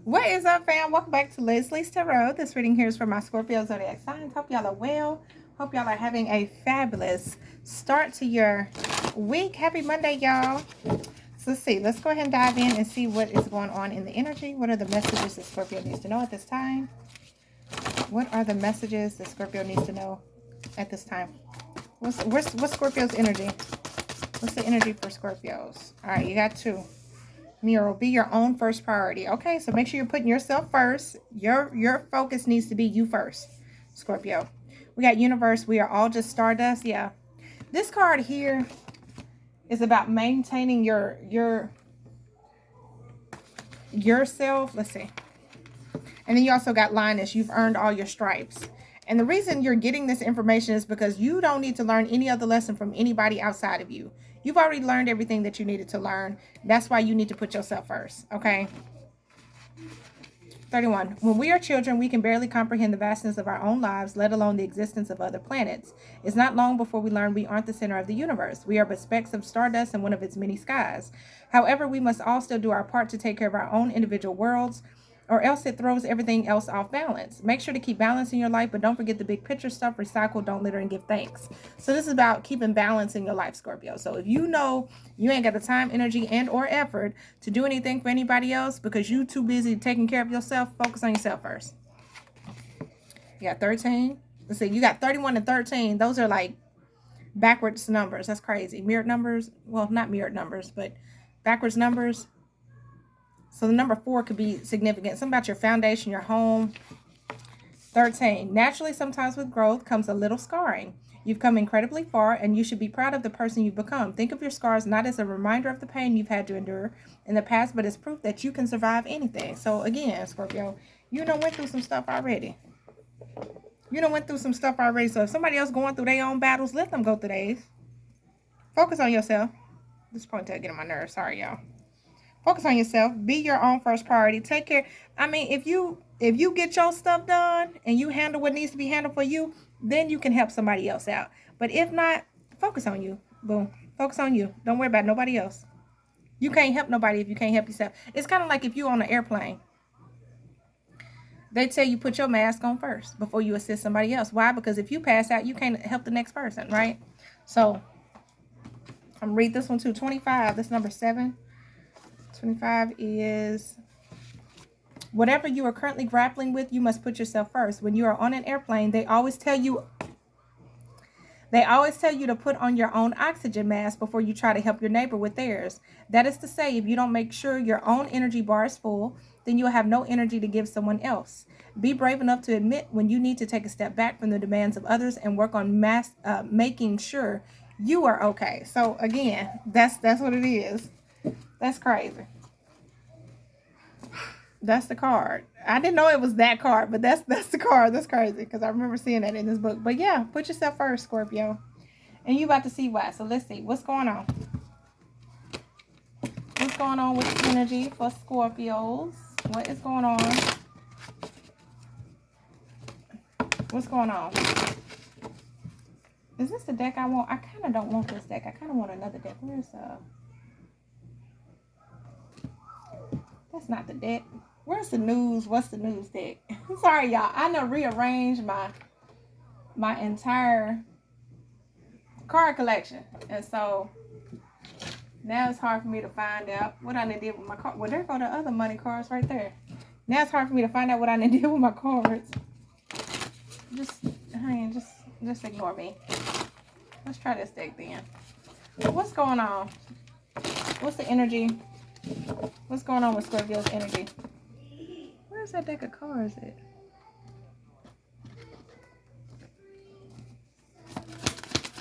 What is up, fam? Welcome back to Leslie's Tarot. This reading here is for my Scorpio zodiac signs. Hope y'all are well. Hope y'all are having a fabulous start to your week. Happy Monday, y'all. So let's see. Let's go ahead and dive in and see what is going on in the energy. What are the messages that Scorpio needs to know at this time? What are the messages that Scorpio needs to know at this time? What's Scorpio's energy? What's the energy for Scorpios? All right, you got two. Mural, be your own first priority. Okay, so make sure you're putting yourself first. Your focus needs to be you first, Scorpio. We got universe. We are all just stardust. Yeah, this card here is about maintaining yourself. Let's see. And then you also got Linus. You've earned all your stripes. And the reason you're getting this information is because you don't need to learn any other lesson from anybody outside of you. You've already learned everything that you needed to learn. That's why you need to put yourself first, okay? 31. When we are children, we can barely comprehend the vastness of our own lives, let alone the existence of other planets. It's not long before we learn we aren't the center of the universe. We are but specks of stardust in one of its many skies. However, we must all still do our part to take care of our own individual worlds, or else it throws everything else off balance. Make sure to keep balance in your life, but don't forget the big picture stuff. Recycle, don't litter, and give thanks. So this is about keeping balance in your life, Scorpio. So if you know you ain't got the time, energy, and or effort to do anything for anybody else because you too busy taking care of yourself, focus on yourself first. You got 13. Let's see, you got 31 and 13. Those are like backwards numbers. That's crazy. Mirrored numbers. Well, not mirrored numbers, but backwards numbers. So the number 4 could be significant. Something about your foundation, your home. 13. Naturally, sometimes with growth comes a little scarring. You've come incredibly far, and you should be proud of the person you've become. Think of your scars not as a reminder of the pain you've had to endure in the past, but as proof that you can survive anything. So again, Scorpio, you done went through some stuff already. So if somebody else going through their own battles, let them go through theirs. Focus on yourself. This point to get on my nerves. Sorry, y'all. Focus on yourself. Be your own first priority. Take care. I mean, if you get your stuff done and you handle what needs to be handled for you, then you can help somebody else out. But if not, focus on you. Boom. Focus on you. Don't worry about nobody else. You can't help nobody if you can't help yourself. It's kind of like if you're on an airplane. They tell you put your mask on first before you assist somebody else. Why? Because if you pass out, you can't help the next person, right? So I'm going to read this one too. 25. That's number 7. 25 is whatever you are currently grappling with, you must put yourself first. When you are on an airplane, they always tell you to put on your own oxygen mask before you try to help your neighbor with theirs. That is to say, if you don't make sure your own energy bar is full, then you'll have no energy to give someone else. Be brave enough to admit when you need to take a step back from the demands of others and work on making sure you are okay. So again, that's what it is. That's crazy. That's the card. I didn't know it was that card, but that's the card. That's crazy because I remember seeing that in this book. But yeah, put yourself first, Scorpio. And you about to see why. So let's see. What's going on? What's going on with the energy for Scorpios? What is going on? What's going on? Is this the deck I want? I kind of don't want this deck. I kind of want another deck. Where's that's not the deck. Where's the news? What's the news deck? Sorry, y'all. I done rearranged my entire card collection. And so now it's hard for me to find out what I did with my card. Well, there go the other money cards right there. Now it's hard for me to find out what I did with my cards. Just ignore me. Let's try this deck then. What's going on? What's the energy? What's going on with Scorpio's energy? Where's that deck of cards at?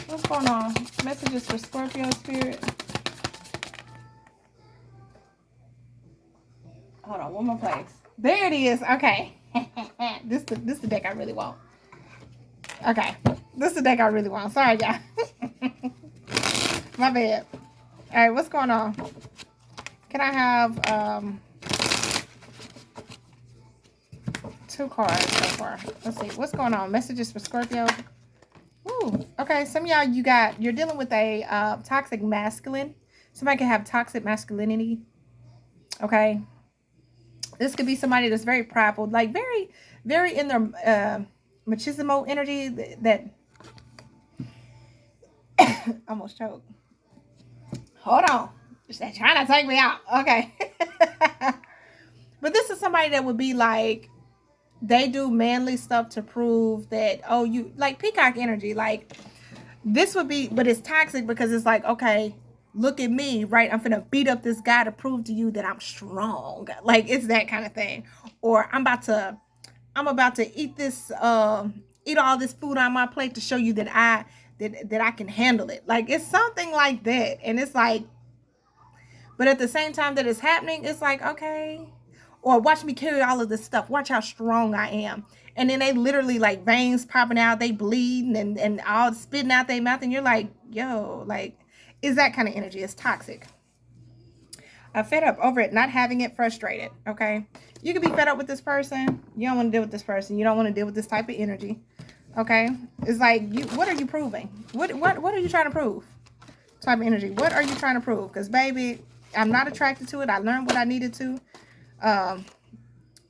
What's going on? Messages for Scorpio spirit. Hold on, one more place. There it is. Okay. This the deck I really want. Okay. This is the deck I really want. Sorry, guys. My bad. All right, what's going on? Can I have 2 cards so far? Let's see. What's going on? Messages for Scorpio. Ooh. Okay, some of y'all, you're dealing with a toxic masculine. Somebody can have toxic masculinity. Okay. This could be somebody that's very prideful, like very, very in their machismo energy that almost choked. Hold on. They're trying to take me out. Okay. But this is somebody that would be like, they do manly stuff to prove that, oh, you like peacock energy. Like, this would be, but it's toxic because it's like, okay, look at me, right? I'm finna beat up this guy to prove to you that I'm strong. Like, it's that kind of thing. Or I'm about to eat this, eat all this food on my plate to show you that I can handle it. Like, it's something like that. And it's like, but at the same time that it's happening, it's like, okay. Or watch me carry all of this stuff. Watch how strong I am. And then they literally like veins popping out, they bleeding and all spitting out their mouth. And you're like, yo, like, is that kind of energy? It's toxic. Fed up, over it, not having it, frustrated. Okay. You could be fed up with this person. You don't want to deal with this person. You don't want to deal with this type of energy. Okay. It's like, what are you proving? What are you trying to prove? Type of energy. What are you trying to prove? Because baby, I'm not attracted to it. I learned what I needed to.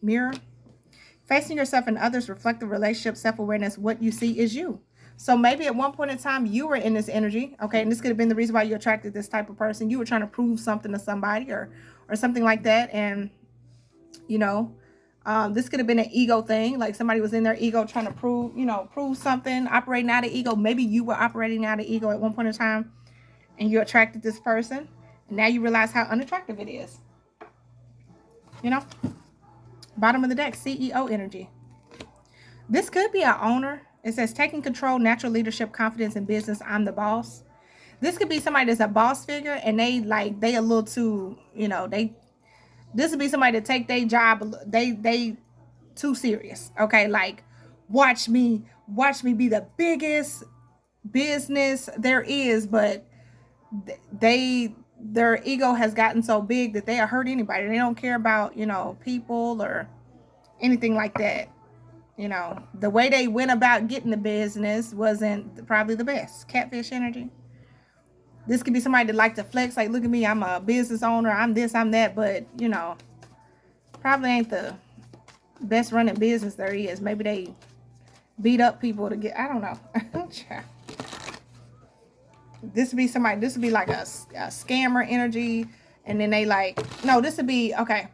Mirror. Facing yourself and others, reflective relationship, self-awareness, what you see is you. So maybe at one point in time you were in this energy, okay, and this could have been the reason why you attracted this type of person. You were trying to prove something to somebody or something like that, and you know, this could have been an ego thing, like somebody was in their ego trying to prove something, operating out of ego. Maybe you were operating out of ego at one point in time, and you attracted this person, and now you realize how unattractive it is. You know, bottom of the deck, CEO energy. This could be an owner. It says taking control, natural leadership, confidence in business. I'm the boss. This could be somebody that's a boss figure and they a little too, this would be somebody that take their job, they too serious. Okay. Like, watch me be the biggest business there is, but their ego has gotten so big that they'll hurt anybody. They don't care about, people or anything like that. The way they went about getting the business wasn't probably the best. Catfish energy. This could be somebody that like to flex, like, look at me, I'm a business owner, I'm this, I'm that, but, probably ain't the best running business there is. Maybe they beat up people to get, I don't know. This would be somebody, this would be like a scammer energy, and then they like, no, this would be, okay.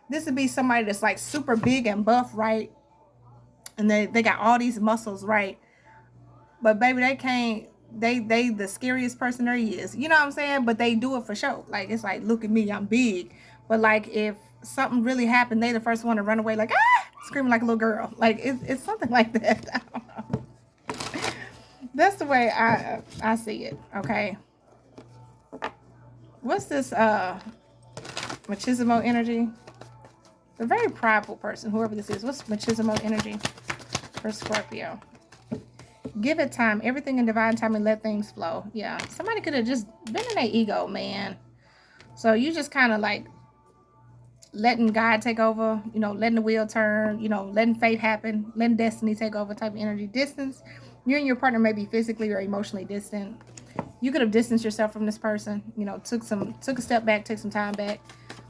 This would be somebody that's like super big and buff, right? And they got all these muscles, right? But baby, they can't, they the scariest person there is. You know what I'm saying? But they do it for show. Like, it's like, look at me, I'm big. But like, if something really happened, they the first one to run away, like, ah, screaming like a little girl. Like, it's something like that. I don't know. That's the way I see it, okay? What's this machismo energy? A very prideful person, whoever this is. What's machismo energy for Scorpio? Give it time. Everything in divine time and let things flow. Yeah. Somebody could have just been in their ego, man. So you just kind of like letting God take over, letting the wheel turn, letting fate happen, letting destiny take over type of energy. Distance. You and your partner may be physically or emotionally distant. You could have distanced yourself from this person, took a step back, take some time back.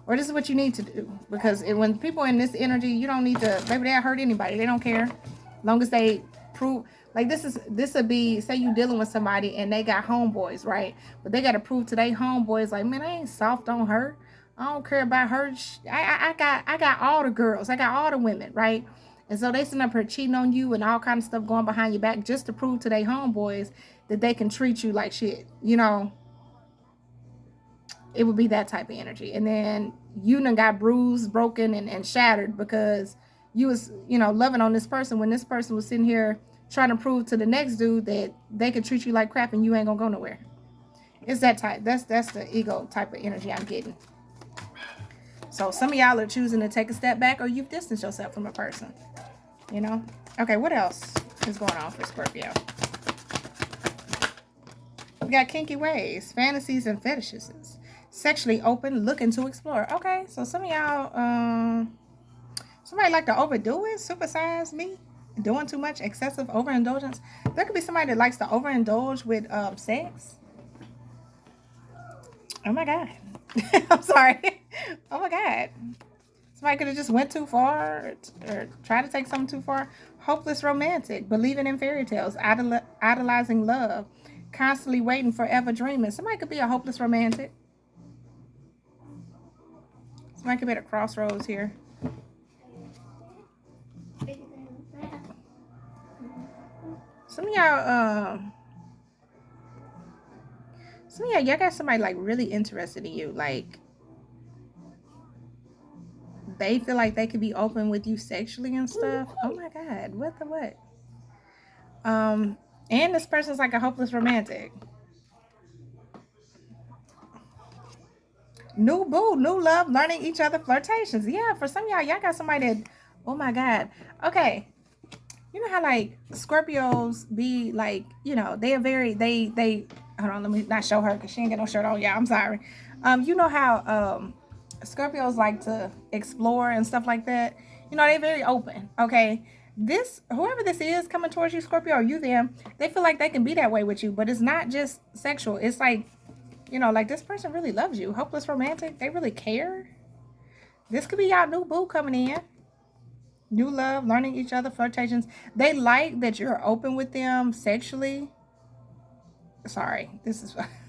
Or this is what you need to do. Because when people in this energy, you don't need to, maybe they'll hurt anybody. They don't care. As long as they prove, like this would be, say you dealing with somebody and they got homeboys, right? But they got to prove to their homeboys, like, man, I ain't soft on her. I don't care about her. I got all the girls. I got all the women, right? And so they sitting up here cheating on you and all kind of stuff going behind your back just to prove to their homeboys that they can treat you like shit, It would be that type of energy. And then you done got bruised, broken, and shattered because you was, loving on this person when this person was sitting here trying to prove to the next dude that they could treat you like crap and you ain't gonna go nowhere. It's that type. That's the ego type of energy I'm getting. So some of y'all are choosing to take a step back, or you've distanced yourself from a person. Okay, what else is going on for Scorpio? We got kinky ways, fantasies, and fetishes. Sexually open, looking to explore. Okay, so some of y'all, somebody like to overdo it, supersize me, doing too much, excessive overindulgence. There could be somebody that likes to overindulge with sex. Oh my God. I'm sorry. Oh my God. Somebody could have just went too far or tried to take something too far. Hopeless romantic, believing in fairy tales, idolizing love, constantly waiting, forever dreaming. Somebody could be a hopeless romantic. Somebody could be at a crossroads here. Some of y'all got somebody like really interested in you. Like they feel like they could be open with you sexually and stuff. Oh my God, what the what? And this person's like a hopeless romantic. New boo, new love, learning each other, flirtations. Yeah, for some of y'all got somebody that, oh my God. Okay. You know how like Scorpios be like, they are very, they, hold on, let me not show her because she ain't got no shirt on. Yeah, I'm sorry. You know how Scorpios like to explore and stuff like that. They're very open. Okay. Whoever this is coming towards you, Scorpio, or you them, they feel like they can be that way with you, but it's not just sexual. It's like, like this person really loves you. Hopeless romantic. They really care. This could be y'all new boo coming in. New love, learning each other, flirtations. They like that you're open with them sexually. Sorry.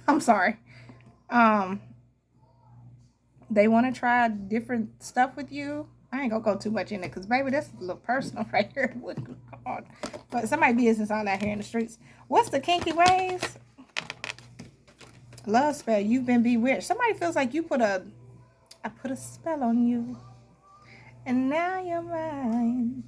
I'm sorry. They want to try different stuff with you. I ain't gonna go too much in it because baby, that's a little personal right here. God. But somebody business all out here in the streets. What's the kinky ways? Love spell. You've been bewitched. Somebody feels like I put a spell on you. And now you're mine.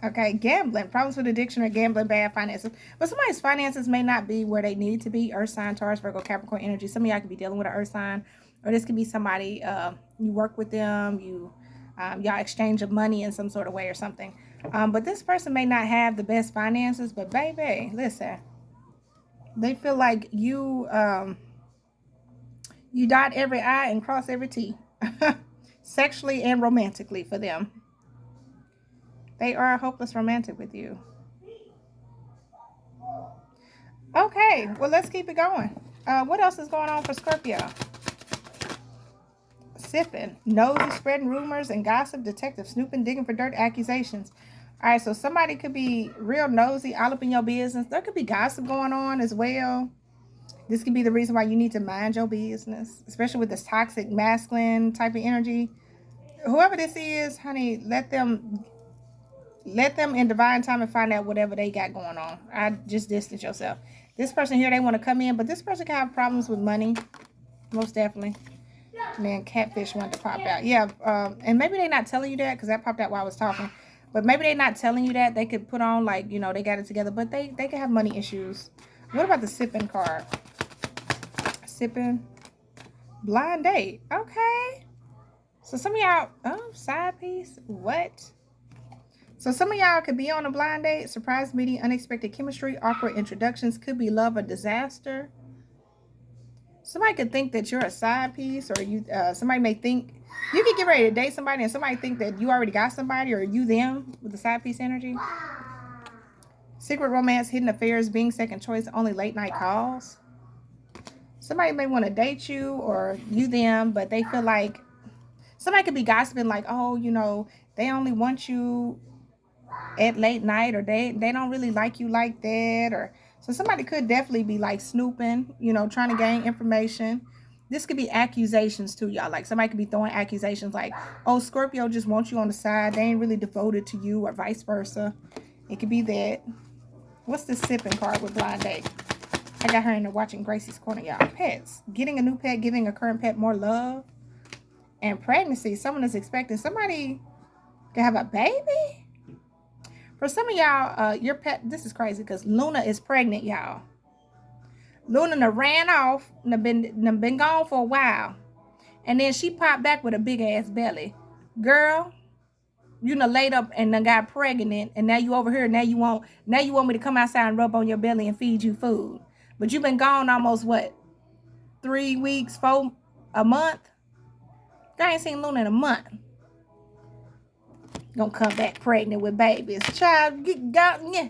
Okay, gambling. Problems with addiction or gambling, bad finances. But somebody's finances may not be where they need to be. Earth sign, Taurus, Virgo, Capricorn energy. Some of y'all could be dealing with an earth sign. Or this could be somebody, you work with them. Y'all exchange of money in some sort of way or something. But this person may not have the best finances. But baby, listen. They feel like you dot every I and cross every T. Sexually and romantically for them. They are a hopeless romantic with you. Okay, well, let's keep it going. What else is going on for Scorpio? Sipping, nosy, spreading rumors and gossip, detective snooping, digging for dirt, accusations. All right, so somebody could be real nosy, all up in your business. There could be gossip going on as well. This could be the reason why you need to mind your business, especially with this toxic masculine type of energy. Whoever this is, honey, let them in divine time and find out whatever they got going on. I just distance yourself. This person here, they want to come in, but this person can have problems with money. Most definitely. Man, catfish wanted to pop out. Yeah, and maybe they're not telling you that because that popped out while I was talking. But maybe they're not telling you that. They could put on like, they got it together, but they can have money issues. What about the sipping card? Sipping. Blind date. Okay. So some of y'all, side piece. What? So some of y'all could be on a blind date, surprise meeting, unexpected chemistry, awkward introductions, could be love or disaster. Somebody could think that you're a side piece, or you. Somebody may think you could get ready to date somebody, and somebody think that you already got somebody, or you them with the side piece energy. Secret romance, hidden affairs, being second choice, only late night calls. Somebody may want to date you, or you them, but they feel like somebody could be gossiping, like, oh, they only want you at late night, or they don't really like you like that, or so somebody could definitely be like snooping, trying to gain information. This could be accusations too, y'all. Like somebody could be throwing accusations like, oh, Scorpio just wants you on the side, they ain't really devoted to you, or vice versa. It could be that. What's this sipping card with blind date? I got her in there watching Gracie's Corner, y'all. Pets. Getting a new pet, giving a current pet more love. And pregnancy. Someone is expecting. Somebody can have a baby. For some of y'all, your pet, this is crazy because Luna is pregnant, y'all. Luna ran off, been gone for a while. And then she popped back with a big ass belly. Girl, you laid up and done got pregnant, and now you over here, now you want me to come outside and rub on your belly and feed you food. But you've been gone almost what? 3 weeks, a month? I ain't seen Luna in a month. Gonna come back pregnant with babies. Child, I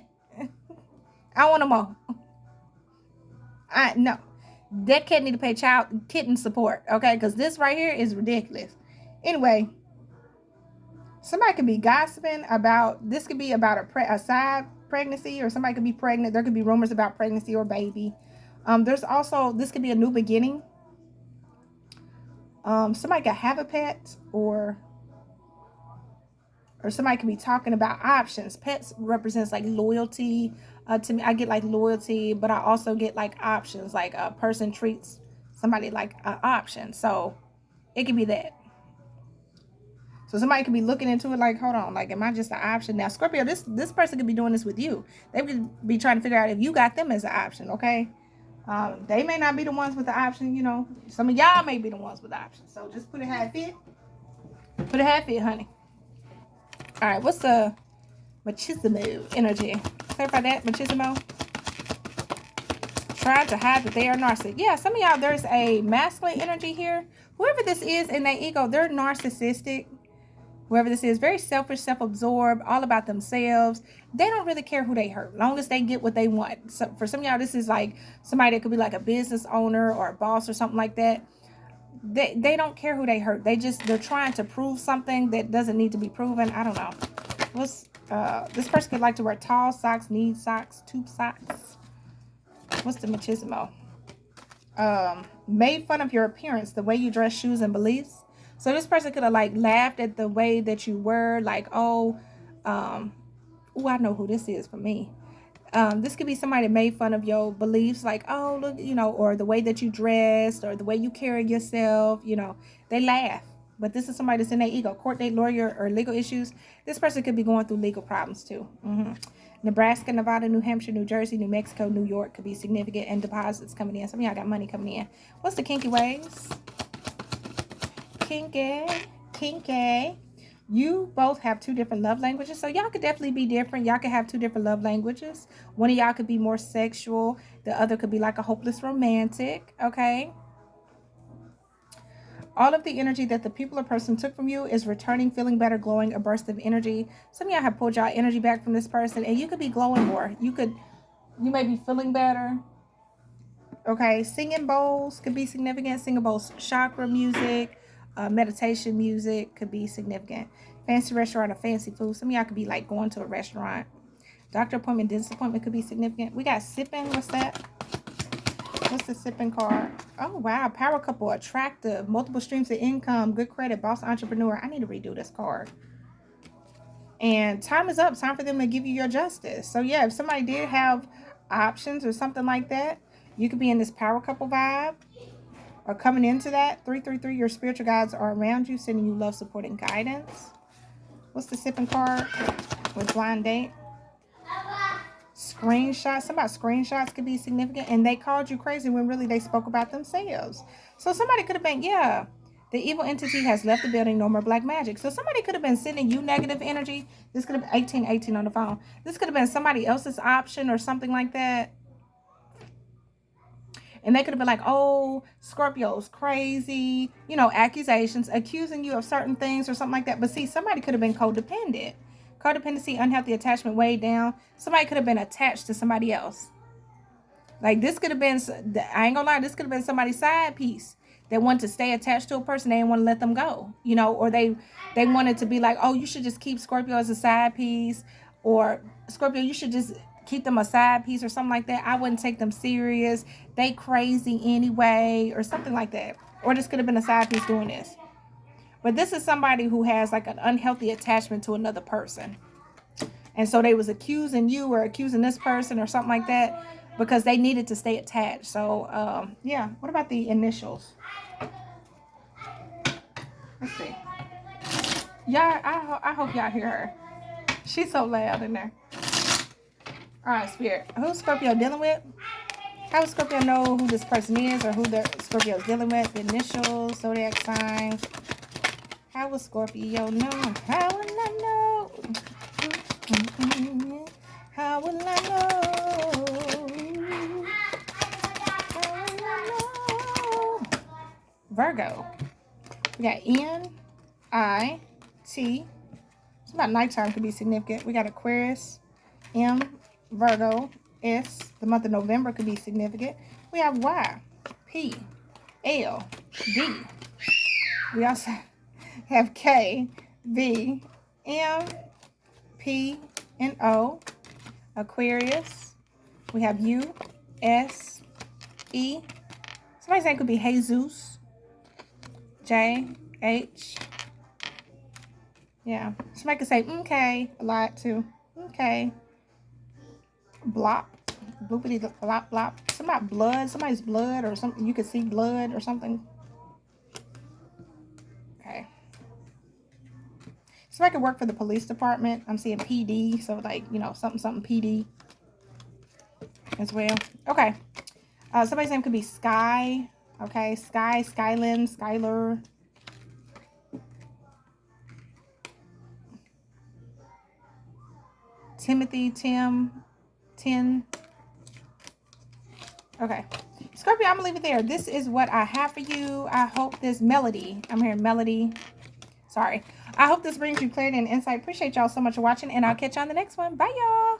want them all. No. That cat need to pay kitten support, okay? Because this right here is ridiculous. Anyway, somebody could be gossiping about, this could be about a side pregnancy, or somebody could be pregnant. There could be rumors about pregnancy or baby. There's also, this could be a new beginning. Somebody could have a pet, or somebody could be talking about options. Pets represents like loyalty. To me, I get like loyalty, but I also get like options. Like a person treats somebody like an option. So it could be that. So somebody could be looking into it like, hold on, like, am I just an option? Now, Scorpio, this person could be doing this with you. They could be trying to figure out if you got them as an option, okay? They may not be the ones with the option, you know. Some of y'all may be the ones with the option. So just put it how it fit. Put it how it fit, honey. All right, what's the machismo energy? Clarify that, machismo. Trying to hide that they are narcissistic. Yeah, some of y'all, there's a masculine energy here. Whoever this is in their ego, they're narcissistic. Whoever this is, very selfish, self-absorbed, all about themselves. They don't really care who they hurt, long as they get what they want. So for some of y'all, this is like somebody that could be like a business owner or a boss or something like that. They don't care who they hurt. They're trying to prove something that doesn't need to be proven. I don't know. This person could like to wear tall socks, knee socks, tube socks. What's the machismo? Made fun of your appearance, the way you dress, shoes, and beliefs. So this person could have like laughed at the way that you were, like, oh, I know who this is for me. This could be somebody that made fun of your beliefs, like, oh, look, you know, or the way that you dressed, or the way you carry yourself, you know, they laugh. But this is somebody that's in their ego, court date, lawyer, or legal issues. This person could be going through legal problems too. Nebraska, Nevada, New Hampshire, New Jersey, New Mexico, New York could be significant, and deposits coming in. Some of y'all got money coming in. What's the kinky ways? Kinky. You both have two different love languages, so y'all could definitely be different. Y'all could have two different love languages. One of y'all could be more sexual, the other could be like a hopeless romantic. Okay, all of the energy that the people or person took from you is returning, feeling better, glowing, a burst of energy. Some of y'all have pulled y'all energy back from this person, and you could be glowing more. You may be feeling better. Okay, singing bowls could be significant. Singing bowls, chakra music, meditation music could be significant. Fancy restaurant or fancy food. Some of y'all could be like going to a restaurant. Doctor appointment, dentist appointment could be significant. We got sipping. What's that? What's the sipping card? Oh, wow. Power couple, attractive, multiple streams of income, good credit, boss entrepreneur. I need to redo this card. And time is up. Time for them to give you your justice. So, yeah, if somebody did have options or something like that, you could be in this power couple vibe. Or coming into that. 333, your spiritual guides are around you, sending you love, support, and guidance. What's the sipping card with blind date? Screenshots. Somebody's screenshots could be significant, and they called you crazy when really they spoke about themselves. So somebody could have been, yeah, the evil entity has left the building, no more black magic. So somebody could have been sending you negative energy. This could have been 1818 on the phone. This could have been somebody else's option or something like that. And they could have been like, oh, Scorpio's crazy, you know, accusations, accusing you of certain things or something like that. But see, somebody could have been codependent. Codependency, unhealthy attachment, weighed down. Somebody could have been attached to somebody else. Like this could have been, I ain't gonna lie, this could have been somebody's side piece. They wanted to stay attached to a person. They didn't want to let them go, you know, or they wanted to be like, oh, you should just keep Scorpio as a side piece, or Scorpio, you should just keep them a side piece or something like that. I wouldn't take them serious. They crazy anyway, or something like that. Or this could have been a side piece doing this. But this is somebody who has like an unhealthy attachment to another person. And so they was accusing you or accusing this person or something like that because they needed to stay attached. So, yeah. What about the initials? Let's see. Y'all, I hope y'all hear her. She's so loud in there. All right, Spirit. Who's Scorpio dealing with? How would Scorpio know who this person is or who the Scorpio is dealing with? The initials, zodiac signs. How will Scorpio know? How will I know? How will I know? How will I know? Virgo. We got N-I-T. It's about nighttime could be significant. We got Aquarius, M, Virgo, S. The month of November could be significant. We have Y, P, L, D. We also have K, V, M, P, and O. Aquarius. We have U, S, E. Somebody's name could be Jesus. J, H. Yeah. Somebody could say okay a lot too. Okay. Blop. Bloopity blop blop. Somebody blood. Somebody's blood or something. You could see blood or something. Okay. Somebody could work for the police department. I'm seeing PD. So like, you know, something PD as well. Okay. Somebody's name could be Sky. Okay. Sky, Skylin, Skyler. Timothy, Tim, Tin. Okay. Scorpio, I'm going to leave it there. This is what I have for you. I hope this Melody. I'm hearing Melody. Sorry. I hope this brings you clarity and insight. Appreciate y'all so much for watching, and I'll catch you on the next one. Bye, y'all.